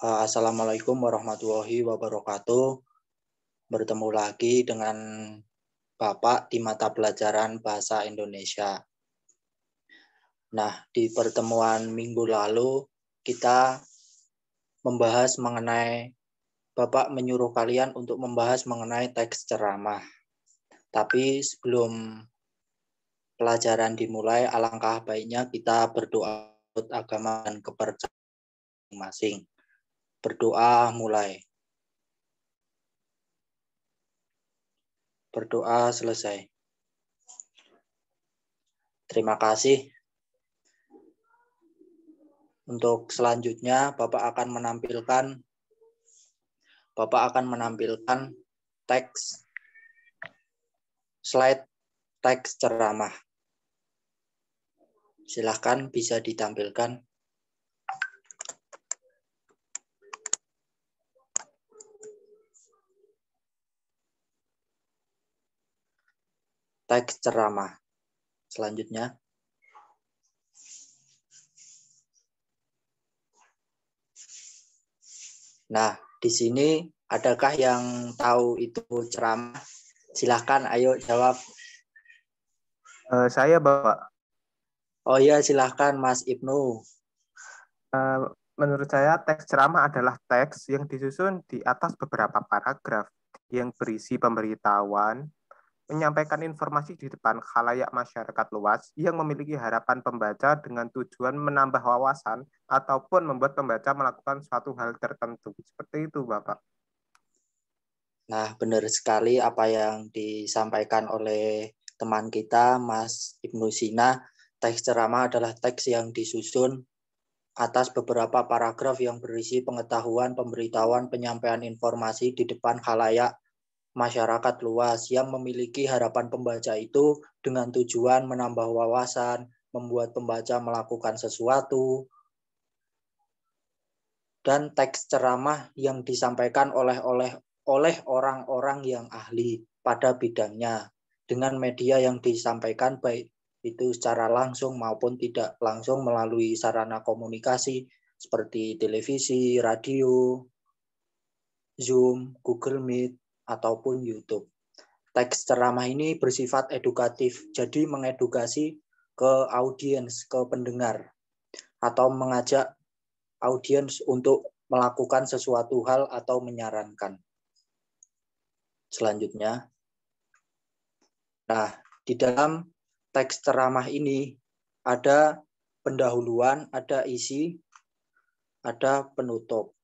Assalamualaikum warahmatullahi wabarakatuh. Bertemu lagi dengan Bapak di mata pelajaran Bahasa Indonesia. Nah, di pertemuan minggu lalu kita membahas mengenai Bapak menyuruh kalian untuk membahas mengenai teks ceramah. Tapi sebelum pelajaran dimulai, alangkah baiknya kita berdoa untuk agama dan kepercayaan masing-masing. Berdoa mulai. Berdoa selesai. Terima kasih. Untuk selanjutnya, Bapak akan menampilkan teks slide teks ceramah. Silakan bisa ditampilkan. Teks ceramah. Selanjutnya. Nah, di sini adakah yang tahu itu ceramah? Silakan, ayo jawab. Saya, Bapak. Oh iya, silakan Mas Ibnu. Menurut saya, teks ceramah adalah teks yang disusun di atas beberapa paragraf yang berisi pemberitahuan, menyampaikan informasi di depan khalayak masyarakat luas yang memiliki harapan pembaca dengan tujuan menambah wawasan ataupun membuat pembaca melakukan suatu hal tertentu. Seperti itu, Bapak. Nah, benar sekali apa yang disampaikan oleh teman kita, Mas Ibnu Sina. Teks ceramah adalah teks yang disusun atas beberapa paragraf yang berisi pengetahuan, pemberitahuan, penyampaian informasi di depan khalayak masyarakat luas yang memiliki harapan pembaca itu dengan tujuan menambah wawasan, membuat pembaca melakukan sesuatu, dan teks ceramah yang disampaikan oleh orang-orang yang ahli pada bidangnya dengan media yang disampaikan baik itu secara langsung maupun tidak langsung melalui sarana komunikasi seperti televisi, radio, Zoom, Google Meet, ataupun YouTube. Teks ceramah ini bersifat edukatif, jadi mengedukasi ke audiens, ke pendengar, atau mengajak audiens untuk melakukan sesuatu hal atau menyarankan. Selanjutnya, nah di dalam teks ceramah ini ada pendahuluan, ada isi, ada penutup.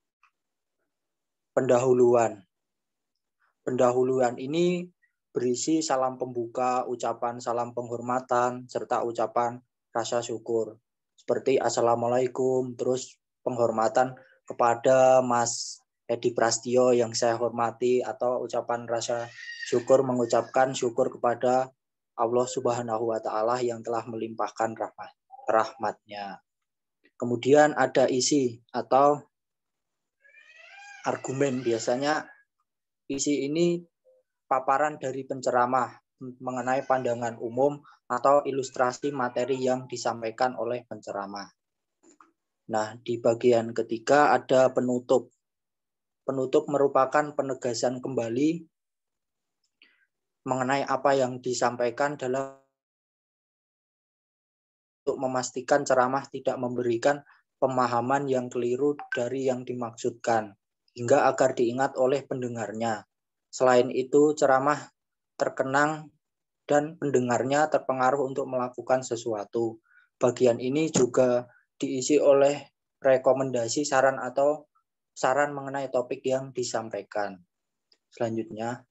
Pendahuluan ini berisi salam pembuka, ucapan salam penghormatan, serta ucapan rasa syukur. Seperti Assalamualaikum, terus penghormatan kepada Mas Edi Prastio yang saya hormati, atau ucapan rasa syukur mengucapkan syukur kepada Allah Subhanahu wa Ta'ala yang telah melimpahkan rahmatnya. Kemudian ada isi atau argumen. Biasanya isi ini paparan dari penceramah mengenai pandangan umum atau ilustrasi materi yang disampaikan oleh penceramah. Nah, di bagian ketiga ada penutup. Penutup merupakan penegasan kembali mengenai apa yang disampaikan dalam untuk memastikan ceramah tidak memberikan pemahaman yang keliru dari yang dimaksudkan, hingga agar diingat oleh pendengarnya. Selain itu, ceramah terkenang dan pendengarnya terpengaruh untuk melakukan sesuatu. Bagian ini juga diisi oleh rekomendasi saran atau saran mengenai topik yang disampaikan. Selanjutnya,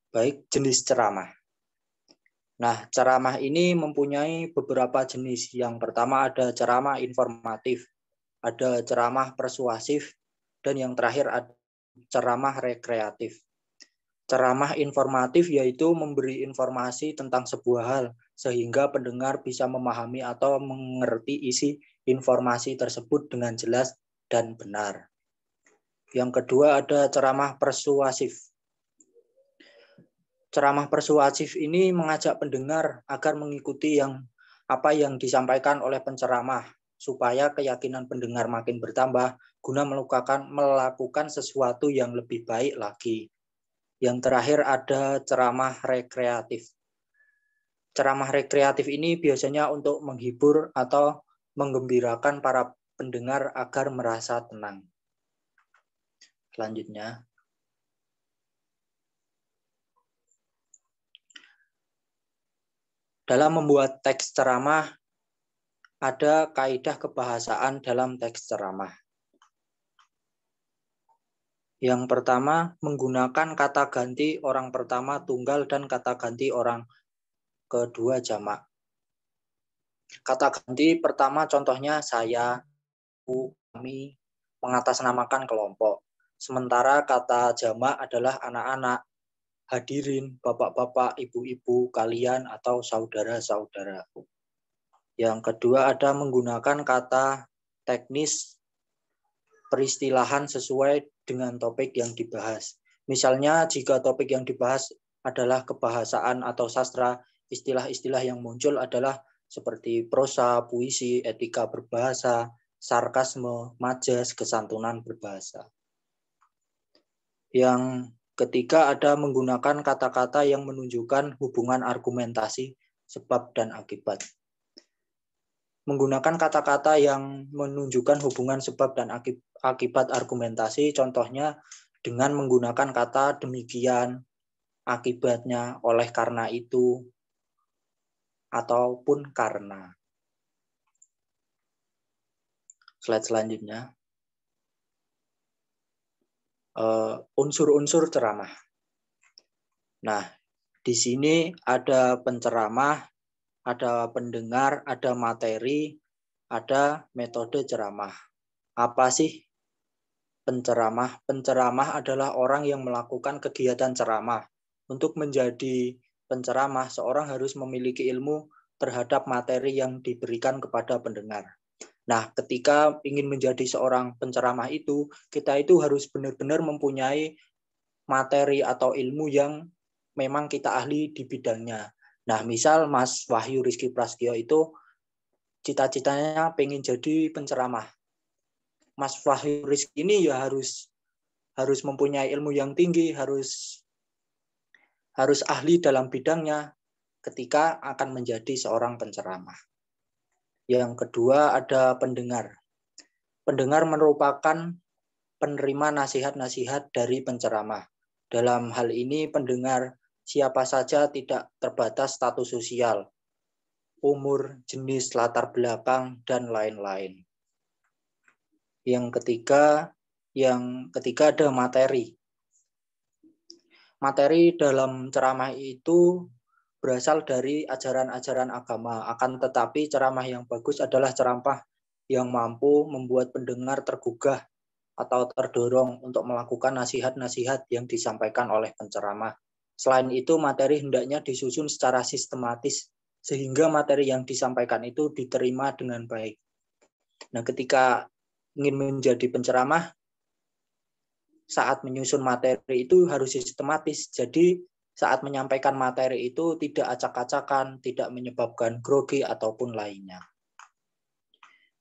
baik, jenis ceramah. Nah, ceramah ini mempunyai beberapa jenis. Yang pertama ada ceramah informatif, ada ceramah persuasif, dan yang terakhir ada ceramah rekreatif. Ceramah informatif yaitu memberi informasi tentang sebuah hal, sehingga pendengar bisa memahami atau mengerti isi informasi tersebut dengan jelas dan benar. Yang kedua ada ceramah persuasif. Ceramah persuasif ini mengajak pendengar agar mengikuti apa yang disampaikan oleh penceramah supaya keyakinan pendengar makin bertambah guna melakukan sesuatu yang lebih baik lagi. Yang terakhir ada ceramah rekreatif. Ceramah rekreatif ini biasanya untuk menghibur atau menggembirakan para pendengar agar merasa tenang. Selanjutnya, dalam membuat teks ceramah, ada kaidah kebahasaan dalam teks ceramah. Yang pertama, menggunakan kata ganti orang pertama tunggal dan kata ganti orang kedua jamak. Kata ganti pertama contohnya saya, kami, mengatasnamakan kelompok. Sementara kata jamak adalah anak-anak, hadirin, bapak-bapak, ibu-ibu, kalian, atau saudara-saudara. Yang kedua ada menggunakan kata teknis peristilahan sesuai dengan topik yang dibahas. Misalnya jika topik yang dibahas adalah kebahasaan atau sastra, istilah-istilah yang muncul adalah seperti prosa, puisi, etika berbahasa, sarkasme, majas, kesantunan berbahasa. Yang ketiga ada menggunakan kata-kata yang menunjukkan hubungan argumentasi, sebab dan akibat. Menggunakan kata-kata yang menunjukkan hubungan sebab dan akibat argumentasi, contohnya dengan menggunakan kata demikian, akibatnya, oleh karena itu, ataupun karena. Slide selanjutnya. Unsur-unsur ceramah. Nah, di sini ada penceramah, ada pendengar, ada materi, ada metode ceramah. Apa sih penceramah? Penceramah adalah orang yang melakukan kegiatan ceramah. Untuk menjadi penceramah, seorang harus memiliki ilmu terhadap materi yang diberikan kepada pendengar. Nah, ketika ingin menjadi seorang penceramah itu, kita itu harus benar-benar mempunyai materi atau ilmu yang memang kita ahli di bidangnya. Nah, misal Mas Wahyu Rizky Prasetyo itu cita-citanya pengen jadi penceramah. Mas Wahyu Rizky ini ya harus mempunyai ilmu yang tinggi, harus ahli dalam bidangnya ketika akan menjadi seorang penceramah. Yang kedua ada pendengar. Pendengar merupakan penerima nasihat-nasihat dari penceramah. Dalam hal ini pendengar siapa saja, tidak terbatas status sosial, umur, jenis, latar belakang, dan lain-lain. Yang ketiga ada materi. Materi dalam ceramah itu berasal dari ajaran-ajaran agama. Akan tetapi ceramah yang bagus adalah ceramah yang mampu membuat pendengar tergugah atau terdorong untuk melakukan nasihat-nasihat yang disampaikan oleh penceramah. Selain itu, materi hendaknya disusun secara sistematis sehingga materi yang disampaikan itu diterima dengan baik. Nah, ketika ingin menjadi penceramah, saat menyusun materi itu harus sistematis. Jadi saat menyampaikan materi itu tidak acak-acakan, tidak menyebabkan grogi ataupun lainnya.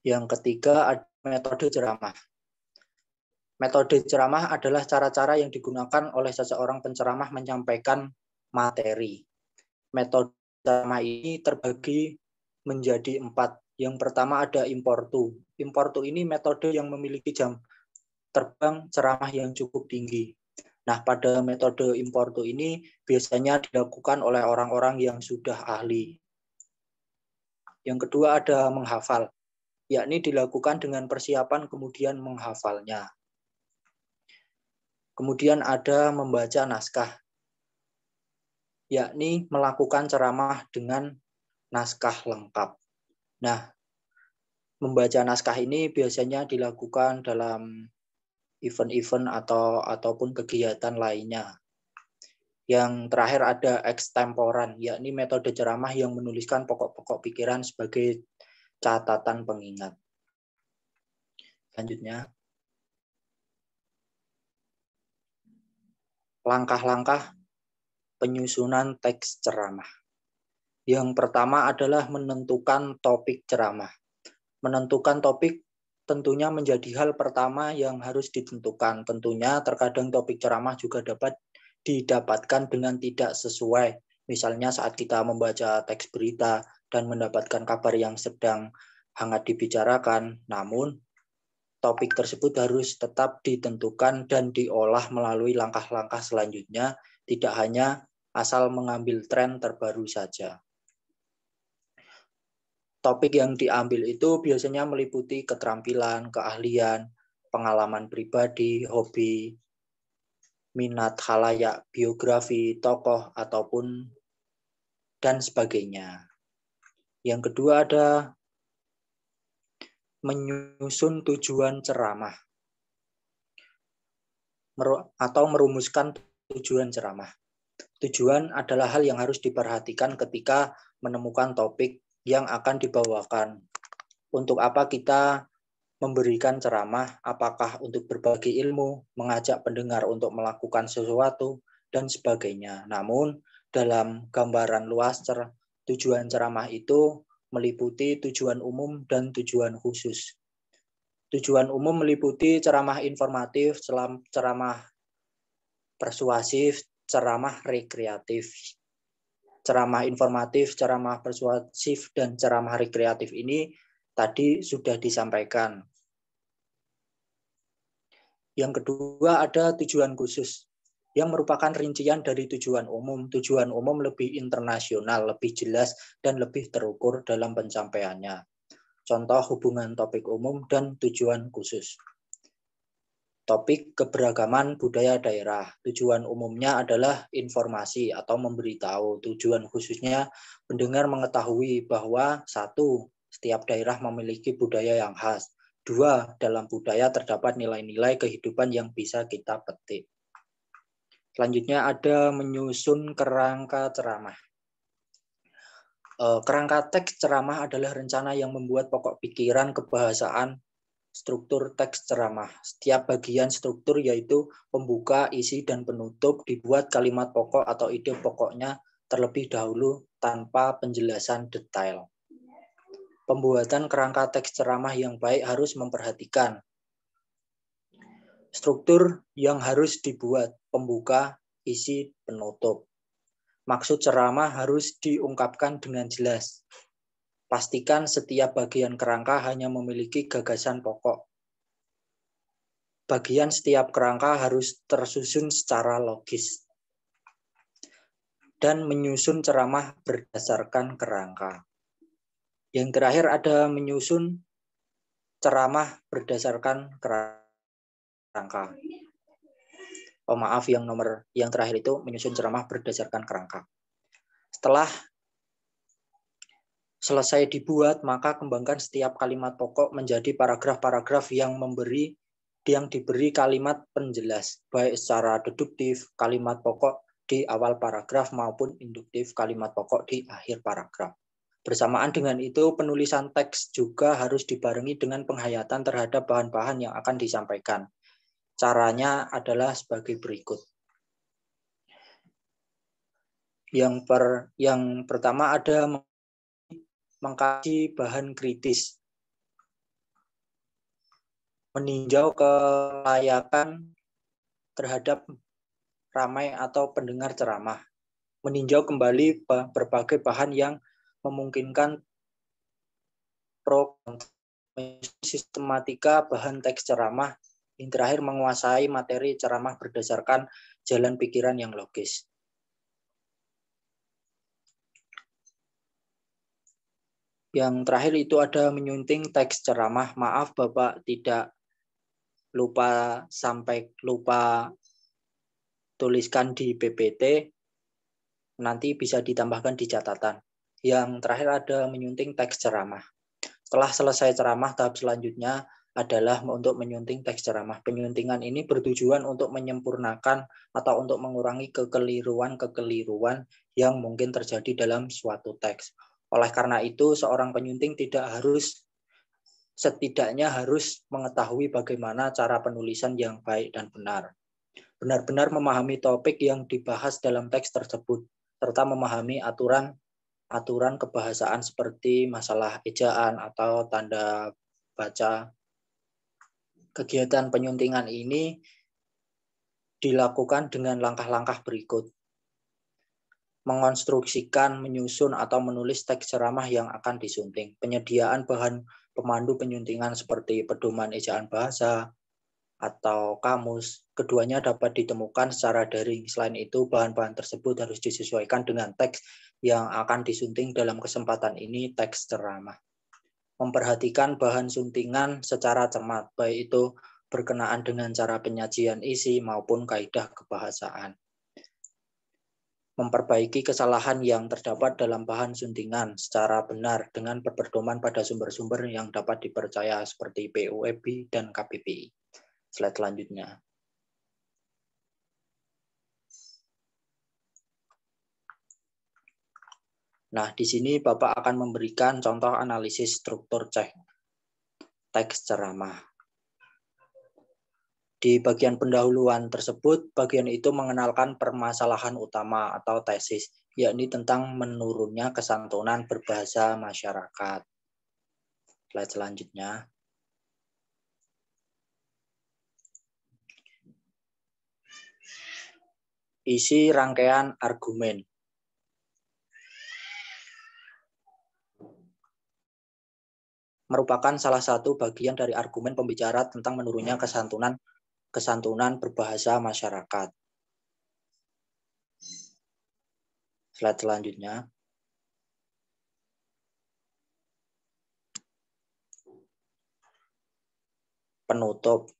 Yang ketiga ada metode ceramah. Metode ceramah adalah cara-cara yang digunakan oleh seseorang penceramah menyampaikan materi. Metode ceramah ini terbagi menjadi 4. Yang pertama ada impromptu. Impromptu ini metode yang memiliki jam terbang ceramah yang cukup tinggi. Nah, pada metode impromptu ini biasanya dilakukan oleh orang-orang yang sudah ahli. Yang kedua ada menghafal, yakni dilakukan dengan persiapan kemudian menghafalnya. Kemudian ada membaca naskah, yakni melakukan ceramah dengan naskah lengkap. Nah, membaca naskah ini biasanya dilakukan dalam event-event ataupun kegiatan lainnya. Yang terakhir ada ekstemporan, yakni metode ceramah yang menuliskan pokok-pokok pikiran sebagai catatan pengingat. Selanjutnya, langkah-langkah penyusunan teks ceramah. Yang pertama adalah menentukan topik ceramah. Menentukan topik tentunya menjadi hal pertama yang harus ditentukan. Tentunya terkadang topik ceramah juga dapat didapatkan dengan tidak sesuai. Misalnya saat kita membaca teks berita dan mendapatkan kabar yang sedang hangat dibicarakan, namun topik tersebut harus tetap ditentukan dan diolah melalui langkah-langkah selanjutnya, tidak hanya asal mengambil tren terbaru saja. Topik yang diambil itu biasanya meliputi keterampilan, keahlian, pengalaman pribadi, hobi, minat khalayak, biografi, tokoh, ataupun dan sebagainya. Yang kedua ada menyusun tujuan ceramah atau merumuskan tujuan ceramah. Tujuan adalah hal yang harus diperhatikan ketika menemukan topik yang akan dibawakan. Untuk apa kita memberikan ceramah? Apakah untuk berbagi ilmu, mengajak pendengar untuk melakukan sesuatu, dan sebagainya. Namun, dalam gambaran luas, tujuan ceramah itu meliputi tujuan umum dan tujuan khusus. Tujuan umum meliputi ceramah informatif, ceramah persuasif, ceramah rekreatif. Ceramah informatif, ceramah persuasif, dan ceramah rekreatif ini tadi sudah disampaikan. Yang kedua ada tujuan khusus, yang merupakan rincian dari tujuan umum. Tujuan umum lebih internasional, lebih jelas, dan lebih terukur dalam pencapaiannya. Contoh hubungan topik umum dan tujuan khusus. Topik keberagaman budaya daerah. Tujuan umumnya adalah informasi atau memberitahu. Tujuan khususnya pendengar mengetahui bahwa satu, setiap daerah memiliki budaya yang khas. Dua, dalam budaya terdapat nilai-nilai kehidupan yang bisa kita petik. Selanjutnya ada menyusun kerangka ceramah. Kerangka teks ceramah adalah rencana yang membuat pokok pikiran, kebahasaan, struktur teks ceramah. Setiap bagian struktur yaitu pembuka, isi, dan penutup dibuat kalimat pokok atau ide pokoknya terlebih dahulu tanpa penjelasan detail. Pembuatan kerangka teks ceramah yang baik harus memperhatikan struktur yang harus dibuat, pembuka, isi, penutup. Maksud ceramah harus diungkapkan dengan jelas. Pastikan setiap bagian kerangka hanya memiliki gagasan pokok. Bagian setiap kerangka harus tersusun secara logis. Dan menyusun ceramah berdasarkan kerangka. Yang terakhir ada menyusun ceramah berdasarkan kerangka. Oh maaf, yang terakhir itu menyusun ceramah berdasarkan kerangka. Setelah selesai dibuat, maka kembangkan setiap kalimat pokok menjadi paragraf-paragraf yang diberi kalimat penjelas, baik secara deduktif, kalimat pokok di awal paragraf maupun induktif, kalimat pokok di akhir paragraf. Bersamaan dengan itu, penulisan teks juga harus dibarengi dengan penghayatan terhadap bahan-bahan yang akan disampaikan. Caranya adalah sebagai berikut. Yang pertama ada mengkaji bahan kritis. Meninjau kelayakan terhadap ramai atau pendengar ceramah. Meninjau kembali berbagai bahan yang memungkinkan sistematika bahan teks ceramah. Yang terakhir menguasai materi ceramah berdasarkan jalan pikiran yang logis. Yang terakhir itu ada menyunting teks ceramah. Maaf Bapak tidak lupa tuliskan di PPT, nanti bisa ditambahkan di catatan. Yang terakhir ada menyunting teks ceramah. Setelah selesai ceramah, tahap selanjutnya adalah untuk menyunting teks ceramah. Penyuntingan ini bertujuan untuk menyempurnakan atau untuk mengurangi kekeliruan yang mungkin terjadi dalam suatu teks. Oleh karena itu, seorang penyunting setidaknya harus mengetahui bagaimana cara penulisan yang baik dan benar. benar-benar memahami topik yang dibahas dalam teks tersebut, serta memahami aturan kebahasaan seperti masalah ejaan atau tanda baca. Kegiatan penyuntingan ini dilakukan dengan langkah-langkah berikut. Mengonstruksikan, menyusun, atau menulis teks ceramah yang akan disunting. Penyediaan bahan pemandu penyuntingan seperti pedoman ejaan bahasa atau kamus. Keduanya dapat ditemukan secara daring. Selain itu, bahan-bahan tersebut harus disesuaikan dengan teks yang akan disunting dalam kesempatan ini, teks ceramah. Memperhatikan bahan suntingan secara cermat, baik itu berkenaan dengan cara penyajian isi maupun kaidah kebahasaan. Memperbaiki kesalahan yang terdapat dalam bahan suntingan secara benar dengan berpedoman pada sumber-sumber yang dapat dipercaya seperti PUEB dan KBBI. Slide selanjutnya. Nah, di sini Bapak akan memberikan contoh analisis struktur teks ceramah. Di bagian pendahuluan tersebut, bagian itu mengenalkan permasalahan utama atau tesis, yakni tentang menurunnya kesantunan berbahasa masyarakat. Slide selanjutnya. Isi rangkaian argumen. Merupakan salah satu bagian dari argumen pembicara tentang menurunnya kesantunan berbahasa masyarakat. Slide selanjutnya. Penutup.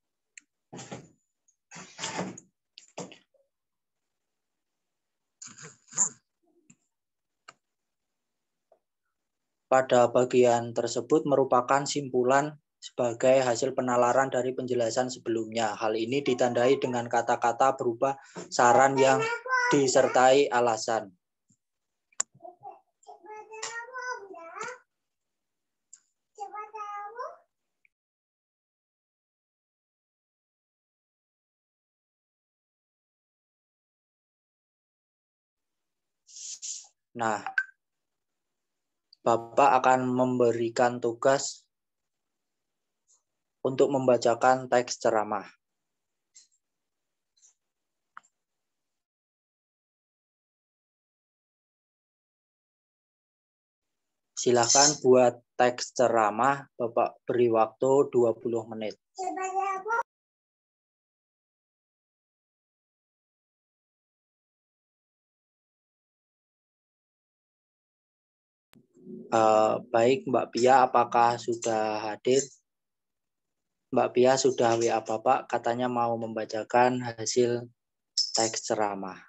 Pada bagian tersebut merupakan simpulan sebagai hasil penalaran dari penjelasan sebelumnya. Hal ini ditandai dengan kata-kata berupa saran yang disertai alasan. Nah, Bapak akan memberikan tugas untuk membacakan teks ceramah. Silakan buat teks ceramah, Bapak beri waktu 20 menit. Baik, Mbak Pia, apakah sudah hadir? Mbak Pia sudah WA Bapak, katanya mau membacakan hasil teks ceramah.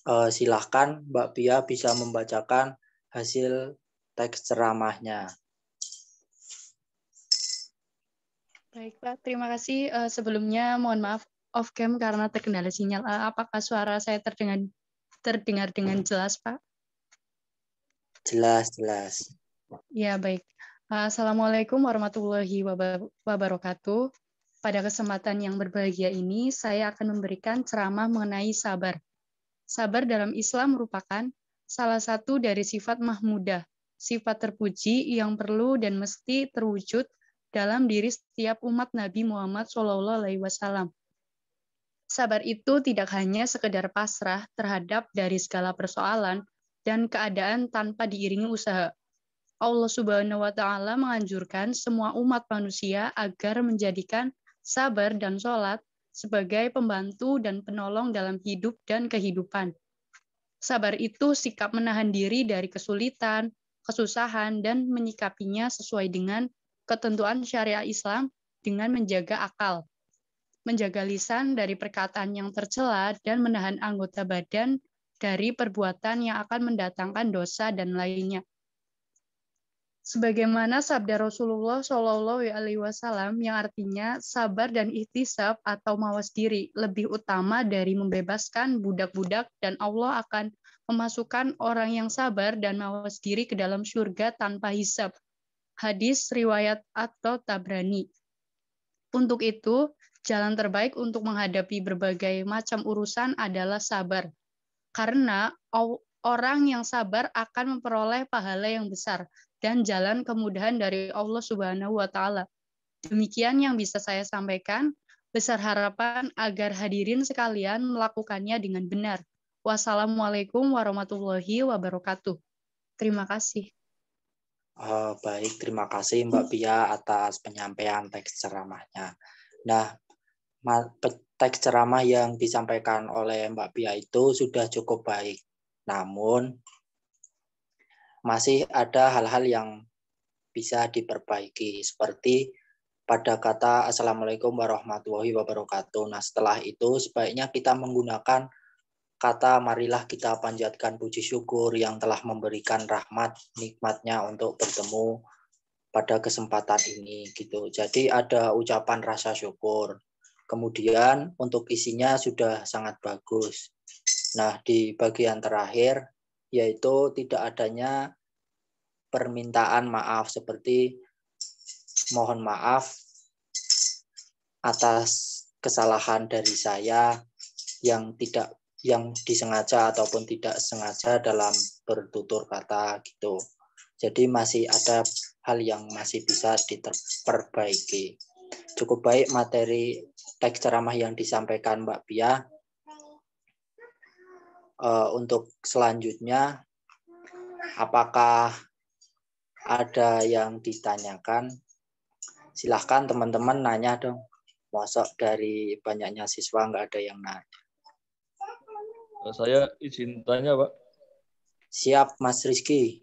Silahkan Mbak Pia bisa membacakan hasil teks ceramahnya. Baik Pak, terima kasih. Sebelumnya mohon maaf off cam karena terkendala sinyal. Apakah suara saya terdengar dengan jelas Pak? Jelas. Ya baik. Assalamualaikum warahmatullahi wabarakatuh. Pada kesempatan yang berbahagia ini, saya akan memberikan ceramah mengenai sabar. Sabar dalam Islam merupakan salah satu dari sifat mahmudah, sifat terpuji yang perlu dan mesti terwujud dalam diri setiap umat Nabi Muhammad SAW. Sabar itu tidak hanya sekedar pasrah terhadap dari segala persoalan dan keadaan tanpa diiringi usaha. Allah Subhanahu wa Ta'ala menganjurkan semua umat manusia agar menjadikan sabar dan sholat sebagai pembantu dan penolong dalam hidup dan kehidupan. Sabar itu sikap menahan diri dari kesulitan, kesusahan, dan menyikapinya sesuai dengan ketentuan syariat Islam dengan menjaga akal, menjaga lisan dari perkataan yang tercela, dan menahan anggota badan dari perbuatan yang akan mendatangkan dosa dan lainnya. Sebagaimana sabda Rasulullah Shallallahu Alaihi Wasallam yang artinya sabar dan ihtisab atau mawas diri lebih utama dari membebaskan budak-budak dan Allah akan memasukkan orang yang sabar dan mawas diri ke dalam surga tanpa hisab. Hadis riwayat At-Tabrani. Untuk itu, jalan terbaik untuk menghadapi berbagai macam urusan adalah sabar. Karena orang yang sabar akan memperoleh pahala yang besar dan jalan kemudahan dari Allah Subhanahu wa Ta'ala. Demikian yang bisa saya sampaikan. Besar harapan agar hadirin sekalian melakukannya dengan benar. Wassalamualaikum warahmatullahi wabarakatuh. Terima kasih. Baik, terima kasih Mbak Pia atas penyampaian teks ceramahnya. Nah, teks ceramah yang disampaikan oleh Mbak Pia itu sudah cukup baik. Namun, masih ada hal-hal yang bisa diperbaiki, seperti pada kata Assalamualaikum warahmatullahi wabarakatuh. Nah, setelah itu sebaiknya kita menggunakan kata marilah kita panjatkan puji syukur yang telah memberikan rahmat nikmatnya untuk bertemu pada kesempatan ini gitu. Jadi ada ucapan rasa syukur. Kemudian untuk isinya sudah sangat bagus. Nah, di bagian terakhir yaitu tidak adanya permintaan maaf, seperti mohon maaf atas kesalahan dari saya yang disengaja ataupun tidak sengaja dalam bertutur kata gitu. Jadi masih ada hal yang masih bisa diperbaiki. Cukup baik materi teks ceramah yang disampaikan Mbak Pia. Untuk selanjutnya, apakah ada yang ditanyakan? Silahkan teman-teman nanya dong. Mosok dari banyaknya siswa nggak ada yang nanya. Saya izin tanya, Pak. Siap, Mas Rizky.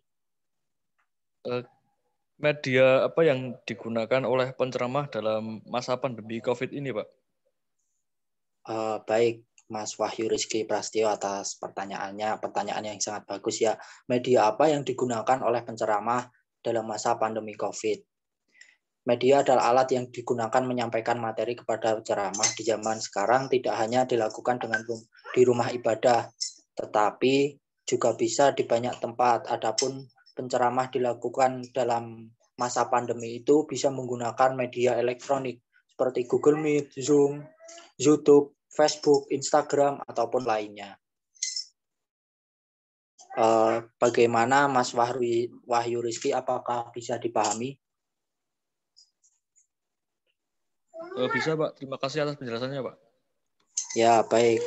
Media apa yang digunakan oleh penceramah dalam masa pandemi COVID ini, Pak? Baik, Mas Wahyu Rizky Prastio atas pertanyaannya. Pertanyaan yang sangat bagus ya. Media apa yang digunakan oleh penceramah dalam masa pandemi COVID? Media adalah alat yang digunakan menyampaikan materi kepada ceramah di zaman sekarang, tidak hanya dilakukan di rumah ibadah, tetapi juga bisa di banyak tempat. Adapun penceramah dilakukan dalam masa pandemi itu bisa menggunakan media elektronik seperti Google Meet, Zoom, YouTube, Facebook, Instagram, ataupun lainnya. Bagaimana Mas Wahyu Rizky, apakah bisa dipahami? Bisa, Pak. Terima kasih atas penjelasannya, Pak. Ya, baik.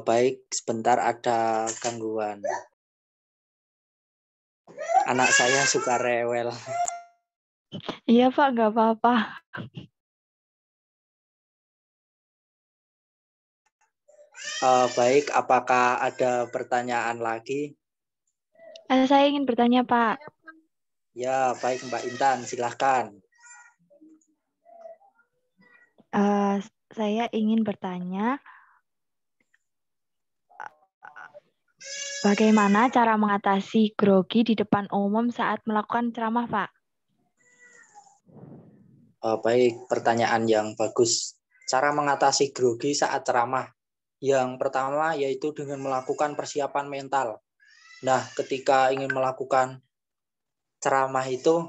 Baik, sebentar ada gangguan. Anak saya suka rewel. Iya Pak, nggak apa-apa. Baik, apakah ada pertanyaan lagi? Saya ingin bertanya Pak. Ya, baik Mbak Intan, silahkan. Saya ingin bertanya, bagaimana cara mengatasi grogi di depan umum saat melakukan ceramah, Pak? Baik, pertanyaan yang bagus. Cara mengatasi grogi saat ceramah. Yang pertama yaitu dengan melakukan persiapan mental. Nah, ketika ingin melakukan ceramah itu,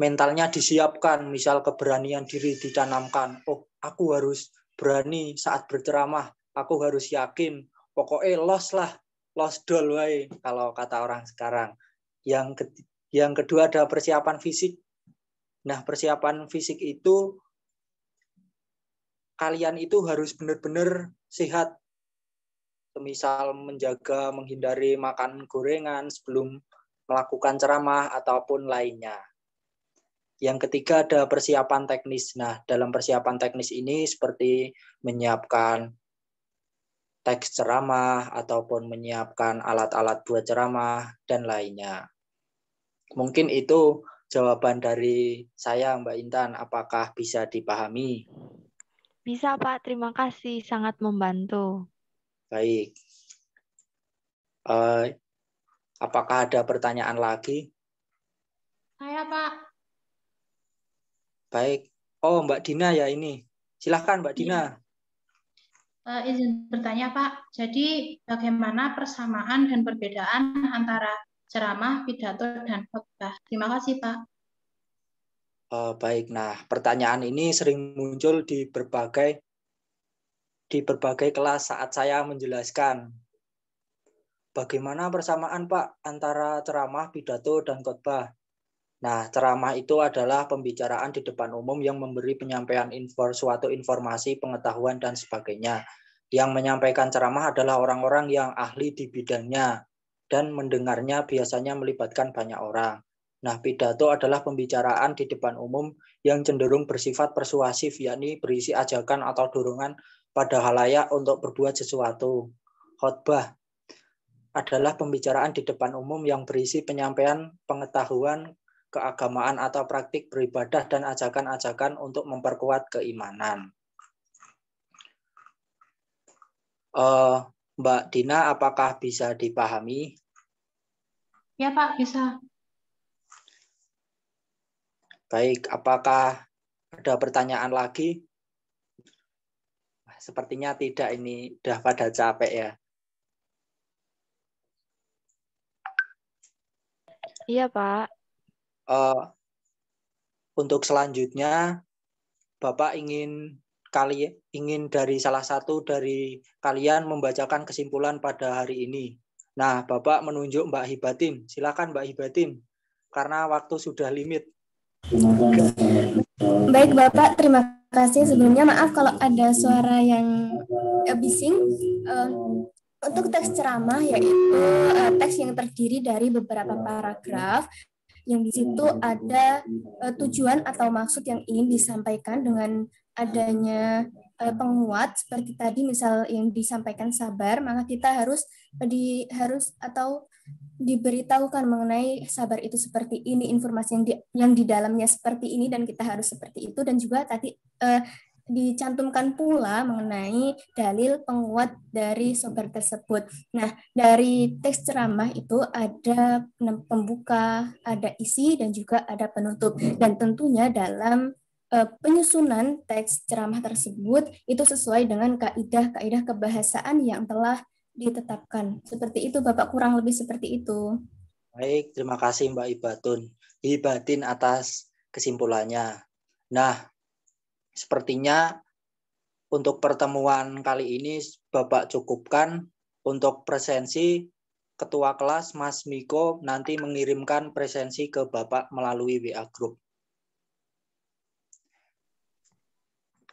mentalnya disiapkan, misal keberanian diri ditanamkan. Oh, aku harus berani saat berceramah, aku harus yakin. Pokoknya los dol wae kalau kata orang sekarang. Yang kedua ada persiapan fisik. Nah, persiapan fisik itu kalian itu harus benar-benar sehat. Misal menghindari makan gorengan sebelum melakukan ceramah ataupun lainnya. Yang ketiga ada persiapan teknis. Nah, dalam persiapan teknis ini seperti menyiapkan teks ceramah ataupun menyiapkan alat-alat buat ceramah dan lainnya. Mungkin itu jawaban dari saya, Mbak Intan. Apakah bisa dipahami? Bisa, Pak. Terima kasih. Sangat membantu. Baik. Apakah ada pertanyaan lagi? Saya, Pak. Baik. Oh, Mbak Dina ya ini. Silahkan, Mbak Dina. Izin bertanya, Pak. Jadi, bagaimana persamaan dan perbedaan antara ceramah, pidato, dan khotbah? Terima kasih, Pak. Baik. Nah, pertanyaan ini sering muncul di berbagai kelas saat saya menjelaskan. Bagaimana persamaan, Pak, antara ceramah, pidato, dan khotbah? Nah, ceramah itu adalah pembicaraan di depan umum yang memberi penyampaian suatu informasi, pengetahuan, dan sebagainya. Yang menyampaikan ceramah adalah orang-orang yang ahli di bidangnya, dan mendengarnya biasanya melibatkan banyak orang. Nah, pidato adalah pembicaraan di depan umum yang cenderung bersifat persuasif, yakni berisi ajakan atau dorongan pada halayak untuk berbuat sesuatu. Khotbah adalah pembicaraan di depan umum yang berisi penyampaian pengetahuan, keagamaan atau praktik beribadah dan ajakan-ajakan untuk memperkuat keimanan. Mbak Dina, apakah bisa dipahami? Ya, Pak, bisa. Baik, apakah ada pertanyaan lagi? Sepertinya tidak, ini udah pada capek ya. Iya, Pak. Untuk selanjutnya, Bapak ingin dari salah satu dari kalian membacakan kesimpulan pada hari ini. Nah, Bapak menunjuk Mbak Hibatin. Silakan Mbak Hibatin, karena waktu sudah limit. Baik Bapak, terima kasih. Sebelumnya maaf kalau ada suara yang bising. Untuk teks ceramah yaitu teks yang terdiri dari beberapa paragraf yang di situ ada tujuan atau maksud yang ingin disampaikan dengan adanya penguat seperti tadi misal yang disampaikan sabar, maka kita harus diberitahukan mengenai sabar itu seperti ini, informasi yang di dalamnya seperti ini dan kita harus seperti itu, dan juga tadi dicantumkan pula mengenai dalil penguat dari sabar tersebut. Nah, dari teks ceramah itu ada pembuka, ada isi, dan juga ada penutup. Dan tentunya dalam penyusunan teks ceramah tersebut itu sesuai dengan kaidah-kaidah kebahasaan yang telah ditetapkan. Seperti itu, Bapak, kurang lebih seperti itu. Baik, terima kasih Mbak Hibatin atas kesimpulannya. Nah, sepertinya untuk pertemuan kali ini Bapak cukupkan. Untuk presensi, Ketua kelas Mas Miko nanti mengirimkan presensi ke Bapak melalui WA Group.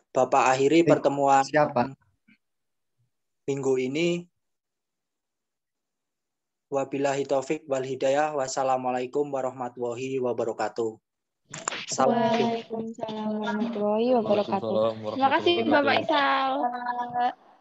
Bapak akhiri pertemuan minggu ini. Wabillahi taufik wal hidayah. Wassalamualaikum warahmatullahi wabarakatuh. Waalaikumsalam warahmatullahi wabarakatuh. Waalaikumsalam Terima kasih warahmatullahi Bapak wabarakatuh. Isal.